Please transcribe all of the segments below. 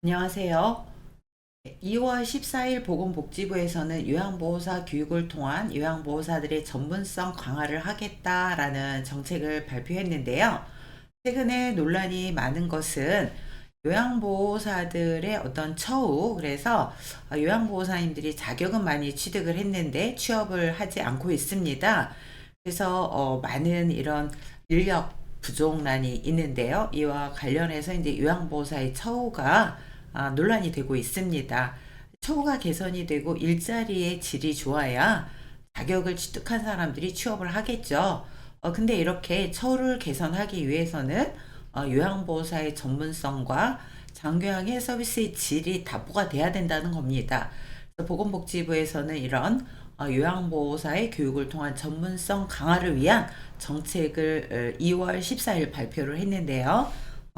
안녕하세요. 2월 14일 보건복지부에서는 요양보호사 교육을 통한 요양보호사들의 전문성 강화를 하겠다라는 정책을 발표했는데요. 최근에 논란이 많은 것은 요양보호사들의 어떤 처우, 그래서 요양보호사님들이 자격은 많이 취득을 했는데 취업을 하지 않고 있습니다. 그래서 많은 이런 인력 부족난이 있는데요. 이와 관련해서 이제 요양보호사의 처우가 논란이 되고 있습니다. 처우가 개선이 되고 일자리의 질이 좋아야 자격을 취득한 사람들이 취업을 하겠죠. 근데 이렇게 처우를 개선하기 위해서는 요양보호사의 전문성과 장교양의 서비스의 질이 답보가 돼야 된다는 겁니다. 그래서 보건복지부에서는 이런 요양보호사의 교육을 통한 전문성 강화를 위한 정책을 2월 14일 발표를 했는데요.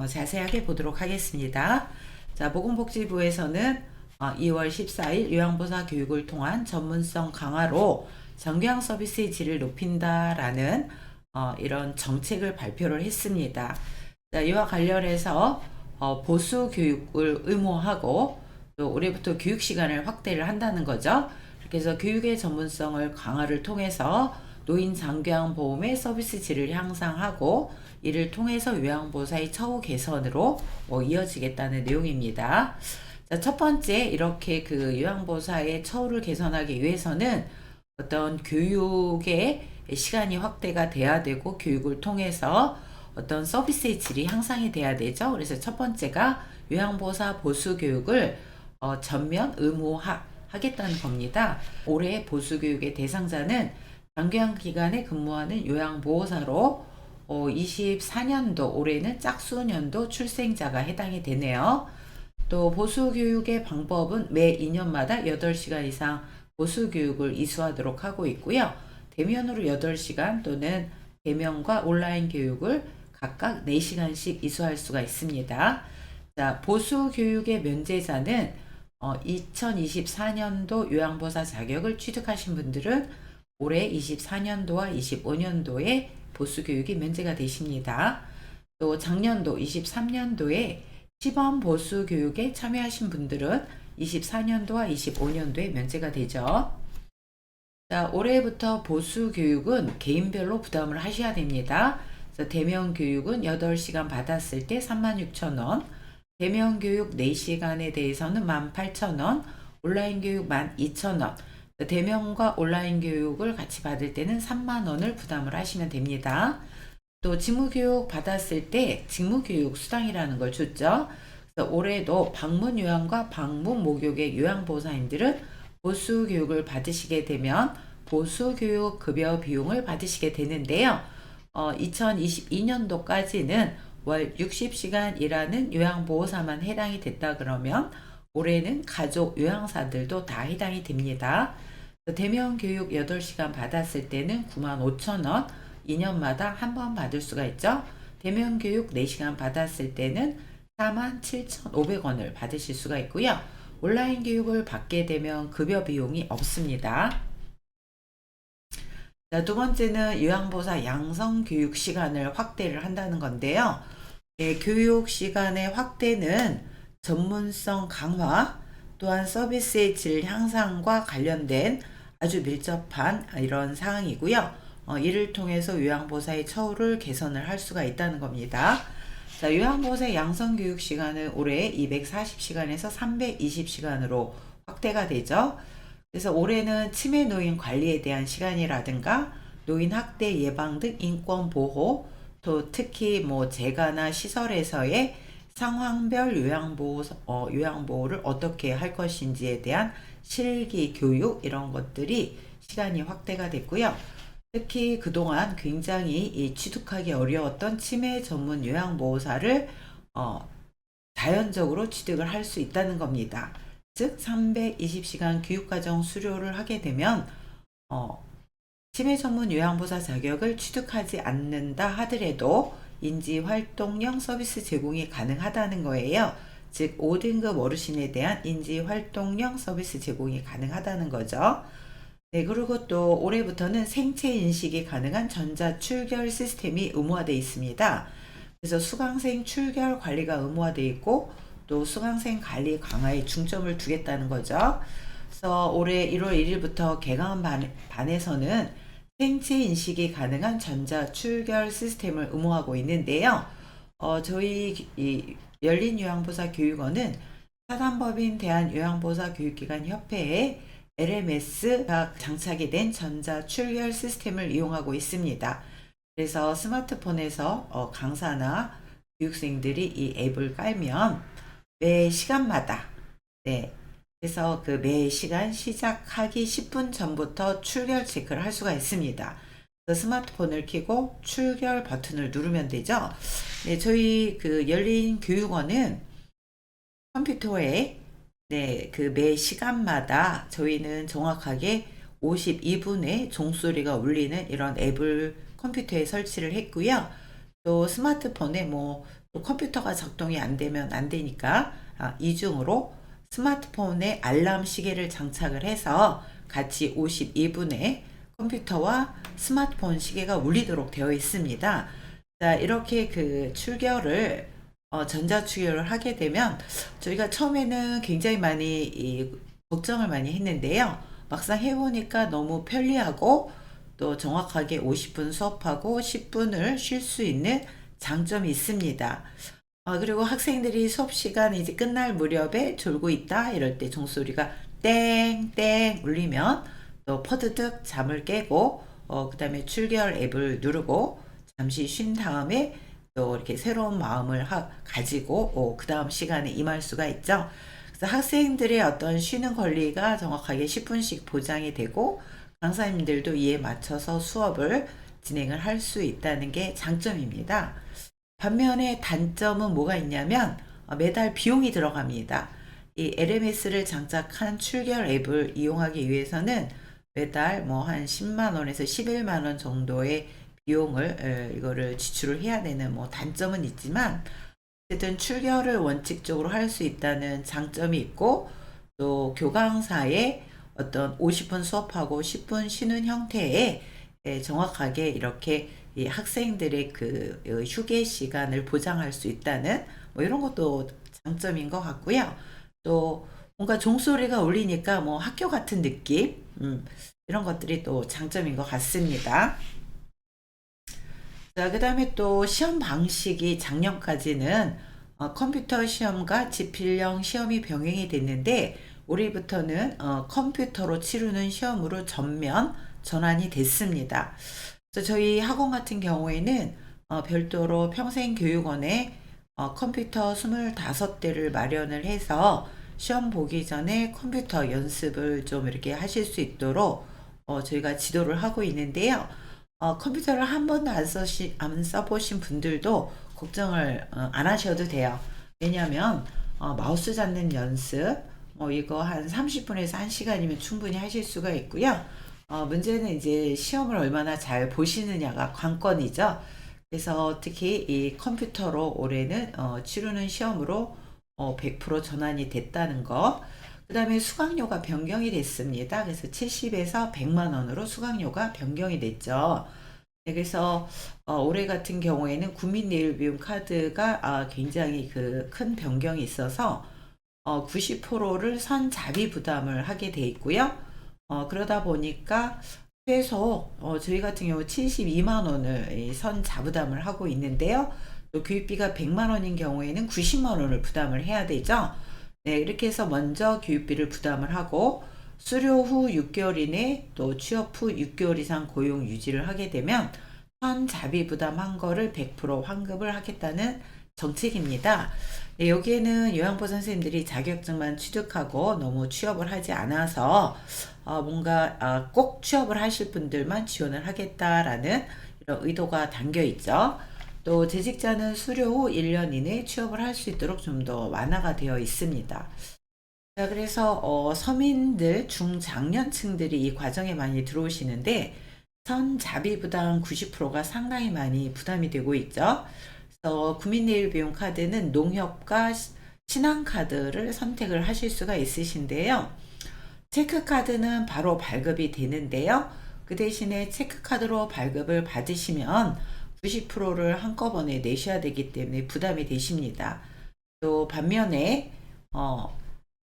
자세하게 보도록 하겠습니다. 자, 보건복지부에서는 2월 14일 요양보호사 교육을 통한 전문성 강화로 정교양 서비스의 질을 높인다라는 이런 정책을 발표를 했습니다. 자, 이와 관련해서 보수 교육을 의무화하고 또 올해부터 교육 시간을 확대를 한다는 거죠. 그래서 교육의 전문성을 강화를 통해서 노인 장교양 보험의 서비스 질을 향상하고 이를 통해서 요양보호사의 처우 개선으로 이어지겠다는 내용입니다. 자, 첫 번째 이렇게 그 요양보호사의 처우를 개선하기 위해서는 어떤 교육의 시간이 확대가 돼야 되고 교육을 통해서 어떤 서비스의 질이 향상이 돼야 되죠. 그래서 첫 번째가 요양보호사 보수 교육을 전면 의무화 하겠다는 겁니다. 올해 보수교육의 대상자는 장교양 기간에 근무하는 요양보호사로 24년도 올해는 짝수년도 출생자가 해당이 되네요. 또 보수교육의 방법은 매 2년마다 8시간 이상 보수교육을 이수하도록 하고 있고요. 대면으로 8시간 또는 대면과 온라인 교육을 각각 4시간씩 이수할 수가 있습니다. 자, 보수교육의 면제자는 2024년도 요양보호사 자격을 취득하신 분들은 올해 24년도와 25년도에 보수교육이 면제가 되십니다. 또 작년도 23년도에 시범 보수교육에 참여하신 분들은 24년도와 25년도에 면제가 되죠. 자, 올해부터 보수교육은 개인별로 부담을 하셔야 됩니다. 그래서 대면 교육은 8시간 받았을 때 36,000원, 대면 교육 4시간에 대해서는 18,000원, 온라인 교육 12,000원, 대면과 온라인 교육을 같이 받을 때는 3만원을 부담을 하시면 됩니다. 또 직무교육 받았을 때 직무교육 수당이라는 걸 줬죠. 그래서 올해도 방문 요양과 방문 목욕의 요양보호사님들은 보수교육을 받으시게 되면 보수교육 급여 비용을 받으시게 되는데요. 2022년도까지는 월 60시간 일하는 요양보호사만 해당이 됐다 그러면 올해는 가족 요양사들도 다 해당이 됩니다. 대면 교육 8시간 받았을 때는 95,000원, 2년마다 한 번 받을 수가 있죠. 대면 교육 4시간 받았을 때는 47,500원을 받으실 수가 있고요. 온라인 교육을 받게 되면 급여 비용이 없습니다. 자, 두 번째는 요양보호사 양성 교육 시간을 확대를 한다는 건데요. 교육 시간의 확대는 전문성 강화, 또한 서비스의 질 향상과 관련된 아주 밀접한 이런 사항이고요. 이를 통해서 요양보호사의 처우를 개선을 할 수가 있다는 겁니다. 자, 요양보호사 양성교육 시간은 올해 240시간에서 320시간으로 확대가 되죠. 그래서 올해는 치매 노인 관리에 대한 시간이라든가 노인 학대 예방 등 인권 보호, 또 특히 뭐 재가나 시설에서의 상황별 요양보호를 어떻게 할 것인지에 대한 실기 교육 이런 것들이 시간이 확대가 됐고요. 특히 그동안 굉장히 취득하기 어려웠던 치매 전문 요양보호사를 자연적으로 취득을 할 수 있다는 겁니다. 즉 320시간 교육과정 수료를 하게 되면 치매 전문 요양보호사 자격을 취득하지 않는다 하더라도 인지활동형 서비스 제공이 가능하다는 거예요. 즉 5등급 어르신에 대한 인지활동형 서비스 제공이 가능하다는 거죠. 네, 그리고 또 올해부터는 생체 인식이 가능한 전자출결 시스템이 의무화되어 있습니다. 그래서 수강생 출결 관리가 의무화되어 있고 또 수강생 관리 강화에 중점을 두겠다는 거죠. 그래서 올해 1월 1일부터 개강한 반에서는 생체 인식이 가능한 전자 출결 시스템을 의무화하고 있는데요. 저희 이 열린 요양보사 교육원은 사단법인 대한요양보사교육기관 협회에 LMS가 장착이 된 전자 출결 시스템을 이용하고 있습니다. 그래서 스마트폰에서 강사나 교육생들이 이 앱을 깔면 매 시간마다, 네, 그래서 그 매 시간 시작하기 10분 전부터 출결 체크를 할 수가 있습니다. 그 스마트폰을 켜고 출결 버튼을 누르면 되죠. 네, 저희 그 열린 교육원은 컴퓨터에 네, 그 매 시간마다 저희는 정확하게 52분에 종소리가 울리는 이런 앱을 컴퓨터에 설치를 했고요. 또 스마트폰에 또 컴퓨터가 작동이 안 되면 안 되니까 이중으로 스마트폰에 알람 시계를 장착을 해서 같이 52분에 컴퓨터와 스마트폰 시계가 울리도록 되어 있습니다. 자, 이렇게 그 출결을 전자 출결을 하게 되면 저희가 처음에는 굉장히 많이 걱정을 많이 했는데요. 막상 해보니까 너무 편리하고 또 정확하게 50분 수업하고 10분을 쉴 수 있는 장점이 있습니다. 그리고 학생들이 수업 시간 이제 끝날 무렵에 졸고 있다 이럴 때 종소리가 땡땡 울리면 또 퍼드득 잠을 깨고 그 다음에 출결 앱을 누르고 잠시 쉰 다음에 또 이렇게 새로운 마음을 가지고 그 다음 시간에 임할 수가 있죠. 그래서 학생들의 어떤 쉬는 권리가 정확하게 10분씩 보장이 되고 강사님들도 이에 맞춰서 수업을 진행을 할 수 있다는 게 장점입니다. 반면에 단점은 뭐가 있냐면 매달 비용이 들어갑니다. 이 LMS를 장착한 출결 앱을 이용하기 위해서는 매달 한 10만 원에서 11만 원 정도의 비용을 이거를 지출을 해야 되는 단점은 있지만 어쨌든 출결을 원칙적으로 할 수 있다는 장점이 있고 또 교강사의 어떤 50분 수업하고 10분 쉬는 형태의 정확하게 이렇게 이 학생들의 그 휴게 시간을 보장할 수 있다는 이런 것도 장점인 것 같고요. 또 뭔가 종소리가 울리니까 학교 같은 느낌, 이런 것들이 또 장점인 것 같습니다. 자, 그 다음에 또 시험 방식이 작년까지는 컴퓨터 시험과 지필형 시험이 병행이 됐는데 올해부터는 컴퓨터로 치르는 시험으로 전면 전환이 됐습니다. 그래서 저희 학원 같은 경우에는 별도로 평생교육원에 컴퓨터 25대를 마련을 해서 시험 보기 전에 컴퓨터 연습을 좀 이렇게 하실 수 있도록 저희가 지도를 하고 있는데요. 컴퓨터를 한 번도 안 써보신 분들도 걱정을 안 하셔도 돼요. 왜냐하면 마우스 잡는 연습 이거 한 30분에서 1시간이면 충분히 하실 수가 있고요. 문제는 이제 시험을 얼마나 잘 보시느냐가 관건이죠. 그래서 특히 이 컴퓨터로 올해는 치르는 시험으로 100% 전환이 됐다는 거. 그 다음에 수강료가 변경이 됐습니다. 그래서 70에서 100만 원으로 수강료가 변경이 됐죠. 네, 그래서 올해 같은 경우에는 국민내일비움 카드가 굉장히 그 큰 변경이 있어서 90%를 선자비 부담을 하게 돼 있고요. 그러다 보니까 최소 저희 같은 경우 72만 원을 선자부담을 하고 있는데요. 또 교육비가 100만 원인 경우에는 90만 원을 부담을 해야 되죠. 네, 이렇게 해서 먼저 교육비를 부담을 하고 수료 후 6개월 이내 또 취업 후 6개월 이상 고용 유지를 하게 되면 선자비 부담한 거를 100% 환급을 하겠다는 정책입니다. 네, 여기에는 요양보호 선생님들이 자격증만 취득하고 너무 취업을 하지 않아서 뭔가 꼭 취업을 하실 분들만 지원을 하겠다라는 이런 의도가 담겨 있죠. 또 재직자는 수료 후 1년 이내 취업을 할 수 있도록 좀 더 완화가 되어 있습니다. 자, 그래서 서민들, 중장년층들이 이 과정에 많이 들어오시는데 선자비 부담 90%가 상당히 많이 부담이 되고 있죠. 그래서 국민내일비용 카드는 농협과 신한카드를 선택을 하실 수가 있으신데요. 체크카드는 바로 발급이 되는데요. 그 대신에 체크카드로 발급을 받으시면 90%를 한꺼번에 내셔야 되기 때문에 부담이 되십니다. 또 반면에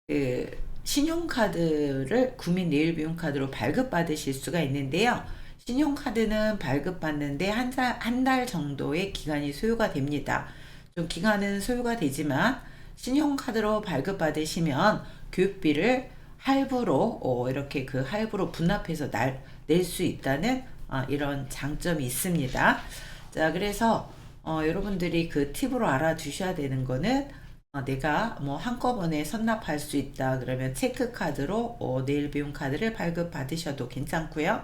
그 신용카드를 국민내일비용카드로 발급받으실 수가 있는데요. 신용카드는 발급받는데 한 달 정도의 기간이 소요가 됩니다. 좀 기간은 소요가 되지만 신용카드로 발급받으시면 교육비를 할부로 이렇게 그 할부로 분납해서 낼 수 있다는 이런 장점이 있습니다. 자, 그래서 여러분들이 그 팁으로 알아두셔야 되는 거는 내가 뭐 한꺼번에 선납할 수 있다 그러면 체크카드로 내일비용 카드를 발급받으셔도 괜찮고요.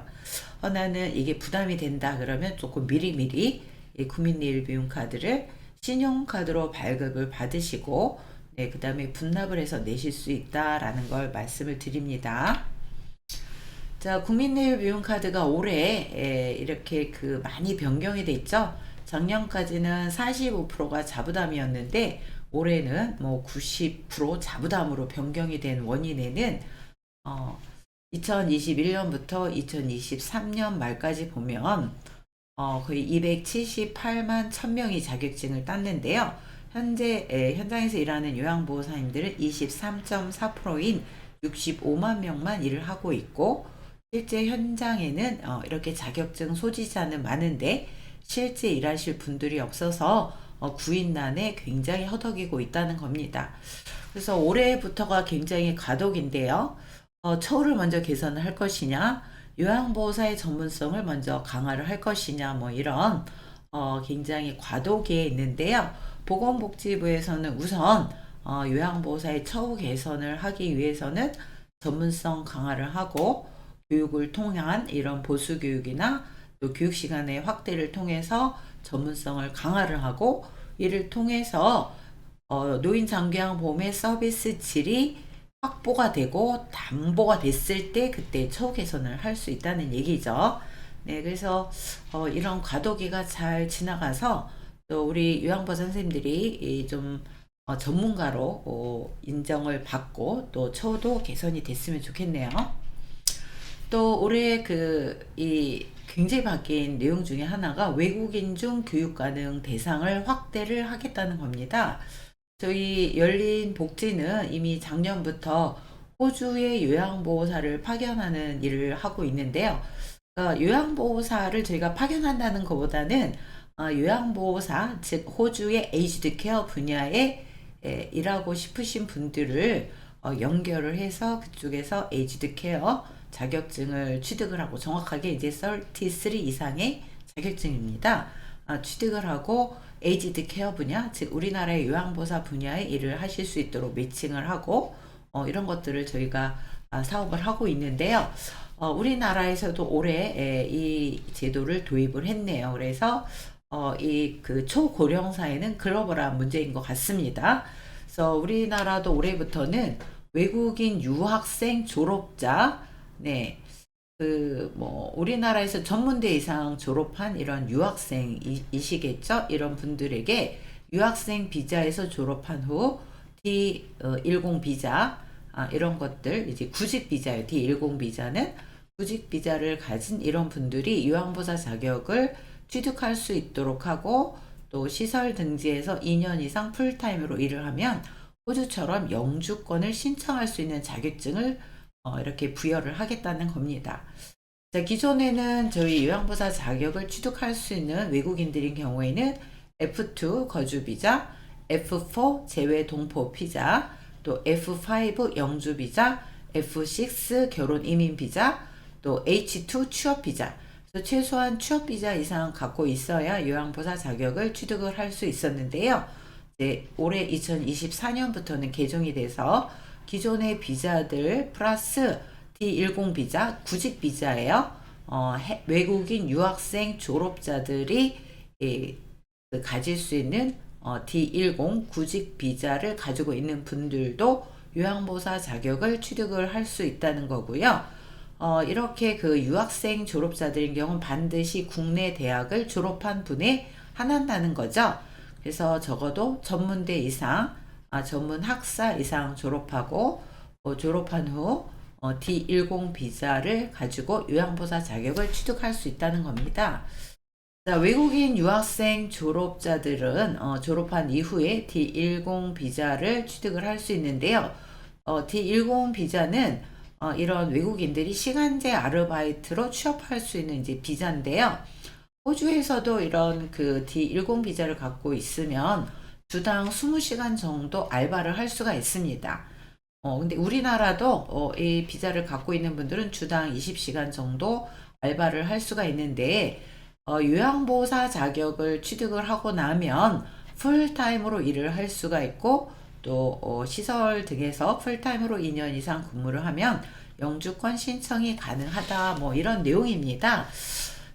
나는 이게 부담이 된다 그러면 조금 미리미리 이 국민내일비용 카드를 신용카드로 발급을 받으시고 네, 그 다음에 분납을 해서 내실 수 있다라는 걸 말씀을 드립니다. 자, 국민내일비용카드가 올해 이렇게 그 많이 변경이 돼 있죠. 작년까지는 45%가 자부담이었는데 올해는 뭐 90% 자부담으로 변경이 된 원인에는 2021년부터 2023년 말까지 보면 거의 278만 1000명이 자격증을 땄는데요. 현재 현장에서 일하는 요양보호사님들은 23.4%인 65만 명만 일을 하고 있고 실제 현장에는 이렇게 자격증 소지자는 많은데 실제 일하실 분들이 없어서 구인난에 굉장히 허덕이고 있다는 겁니다. 그래서 올해부터가 굉장히 과도기인데요. 처우를 먼저 개선을 할 것이냐, 요양보호사의 전문성을 먼저 강화를 할 것이냐, 뭐 이런 굉장히 과도기에 있는데요. 보건복지부에서는 우선 요양보호사의 처우 개선을 하기 위해서는 전문성 강화를 하고 교육을 통한 이런 보수교육이나 또 교육시간의 확대를 통해서 전문성을 강화를 하고 이를 통해서 노인장기양보험의 서비스 질이 확보가 되고 담보가 됐을 때 그때 처우 개선을 할 수 있다는 얘기죠. 네, 그래서 이런 과도기가 잘 지나가서 또 우리 요양보호사 선생님들이 좀 전문가로 인정을 받고 또 처우도 개선이 됐으면 좋겠네요. 또 올해 이 굉장히 바뀐 내용 중에 하나가 외국인 중 교육 가능 대상을 확대를 하겠다는 겁니다. 저희 열린복지는 이미 작년부터 호주의 요양보호사를 파견하는 일을 하고 있는데요. 요양보호사를 저희가 파견한다는 것보다는 요양보호사, 즉 호주의 에이지드 케어 분야에 일하고 싶으신 분들을 연결을 해서 그쪽에서 에이지드 케어 자격증을 취득을 하고 정확하게 이제 33 이상의 자격증입니다. 취득을 하고 에이지드 케어 분야, 즉 우리나라의 요양보호사 분야에 일을 하실 수 있도록 매칭을 하고 이런 것들을 저희가 사업을 하고 있는데요. 우리나라에서도 올해 이 제도를 도입을 했네요. 그래서 이 그 초고령사회는 글로벌한 문제인 것 같습니다. 그래서 우리나라도 올해부터는 외국인 유학생 졸업자, 네, 뭐 우리나라에서 전문대 이상 졸업한 이런 유학생이시겠죠? 이런 분들에게 유학생 비자에서 졸업한 후 D10 비자 이런 것들 이제 구직 비자예요. D10 비자는 구직 비자를 가진 이런 분들이 요양보호사 자격을 취득할 수 있도록 하고 또 시설 등지에서 2년 이상 풀타임으로 일을 하면 호주처럼 영주권을 신청할 수 있는 자격증을 이렇게 부여를 하겠다는 겁니다. 자, 기존에는 저희 요양보호사 자격을 취득할 수 있는 외국인들인 경우에는 F2 거주 비자, F4 재외 동포 비자, 또 F5 영주 비자, F6 결혼 이민 비자, 또 H2 취업 비자. 그래서 최소한 취업 비자 이상 갖고 있어야 요양보호사 자격을 취득을 할 수 있었는데요. 이제 올해 2024년부터는 개정이 돼서 기존의 비자들 플러스 D10 비자, 구직 비자예요. 외국인 유학생 졸업자들이 가질 수 있는 D10 구직 비자를 가지고 있는 분들도 요양보호사 자격을 취득을 할 수 있다는 거고요. 이렇게 그 유학생 졸업자들인 경우는 반드시 국내 대학을 졸업한 분에 한한다는 거죠. 그래서 적어도 전문대 이상, 전문 학사 이상 졸업하고 졸업한 후 D10 비자를 가지고 요양보호사 자격을 취득할 수 있다는 겁니다. 자, 외국인 유학생 졸업자들은 졸업한 이후에 D10 비자를 취득을 할 수 있는데요. D10 비자는 이런 외국인들이 시간제 아르바이트로 취업할 수 있는 이제 비자인데요. 호주에서도 이런 그 D10 비자를 갖고 있으면 주당 20시간 정도 알바를 할 수가 있습니다. 근데 우리나라도 이 비자를 갖고 있는 분들은 주당 20시간 정도 알바를 할 수가 있는데, 요양보호사 자격을 취득을 하고 나면 풀타임으로 일을 할 수가 있고, 또 시설 등에서 풀타임으로 2년 이상 근무를 하면 영주권 신청이 가능하다, 뭐 이런 내용입니다.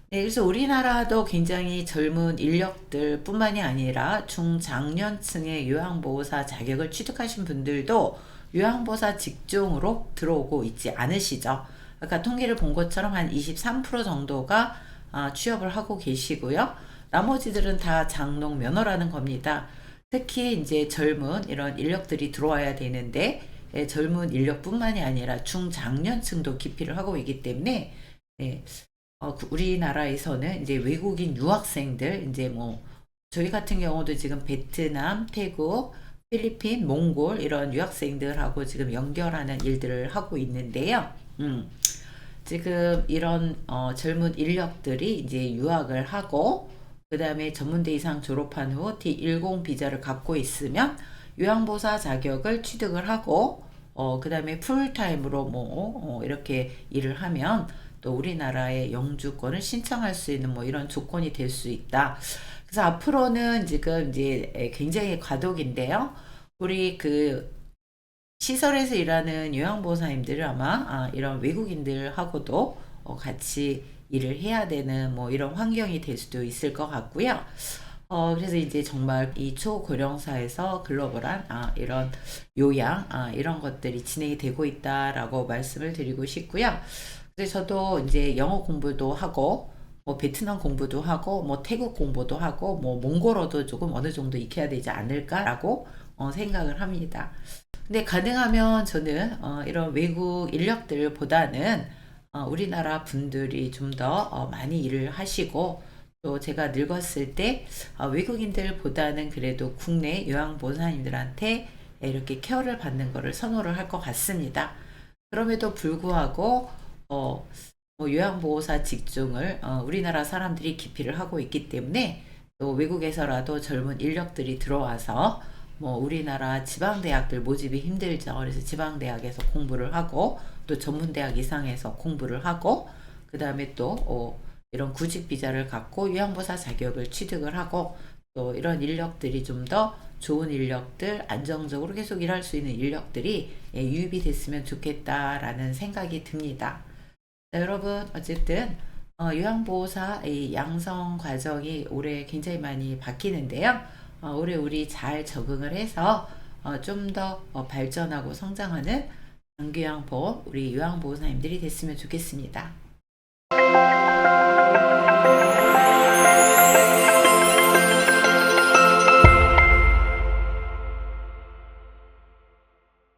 네, 그래서 우리나라도 굉장히 젊은 인력들 뿐만이 아니라 중장년층의 요양보호사 자격을 취득하신 분들도 요양보호사 직종으로 들어오고 있지 않으시죠? 아까 통계를 본 것처럼 한 23% 정도가 취업을 하고 계시고요. 나머지들은 다 장롱 면허라는 겁니다. 특히 이제 젊은 이런 인력들이 들어와야 되는데, 젊은 인력뿐만이 아니라 중장년층도 기피를 하고 있기 때문에, 우리나라에서는 이제 외국인 유학생들, 이제 뭐 저희 같은 경우도 지금 베트남, 태국, 필리핀, 몽골 이런 유학생들하고 지금 연결하는 일들을 하고 있는데요. 지금 이런 젊은 인력들이 이제 유학을 하고, 그 다음에 전문대 이상 졸업한 후 D10 비자를 갖고 있으면 요양보호사 자격을 취득을 하고, 그 다음에 풀타임으로 뭐 이렇게 일을 하면 또 우리나라의 영주권을 신청할 수 있는 뭐 이런 조건이 될 수 있다. 그래서 앞으로는 지금 이제 굉장히 과도기인데요. 우리 그 시설에서 일하는 요양보호사님들을 아마 이런 외국인들하고도 같이 일을 해야 되는 뭐 이런 환경이 될 수도 있을 것 같고요. 그래서 이제 정말 이 초고령사에서 글로벌한 이런 요양 이런 것들이 진행이 되고 있다라고 말씀을 드리고 싶고요. 그래서 저도 이제 영어 공부도 하고 뭐 베트남 공부도 하고 뭐 태국 공부도 하고 뭐 몽골어도 조금 어느 정도 익혀야 되지 않을까라고 생각을 합니다. 근데 가능하면 저는 이런 외국 인력들보다는 우리나라 분들이 좀 더 많이 일을 하시고, 또 제가 늙었을 때 외국인들보다는 그래도 국내 요양보호사님들한테 이렇게 케어를 받는 것을 선호를 할 것 같습니다. 그럼에도 불구하고 뭐 요양보호사 직종을 우리나라 사람들이 기피를 하고 있기 때문에, 또 외국에서라도 젊은 인력들이 들어와서 뭐 우리나라 지방대학들 모집이 힘들죠. 그래서 지방대학에서 공부를 하고 또 전문대학 이상에서 공부를 하고, 그 다음에 또 이런 구직 비자를 갖고 요양보호사 자격을 취득을 하고, 또 이런 인력들이 좀 더 좋은 인력들, 안정적으로 계속 일할 수 있는 인력들이 유입이 됐으면 좋겠다라는 생각이 듭니다. 자, 여러분 어쨌든 요양보호사 이 양성 과정이 올해 굉장히 많이 바뀌는데요. 올해 우리 잘 적응을 해서 좀 더 발전하고 성장하는 장교양보 우리 요양보호사님들이 됐으면 좋겠습니다.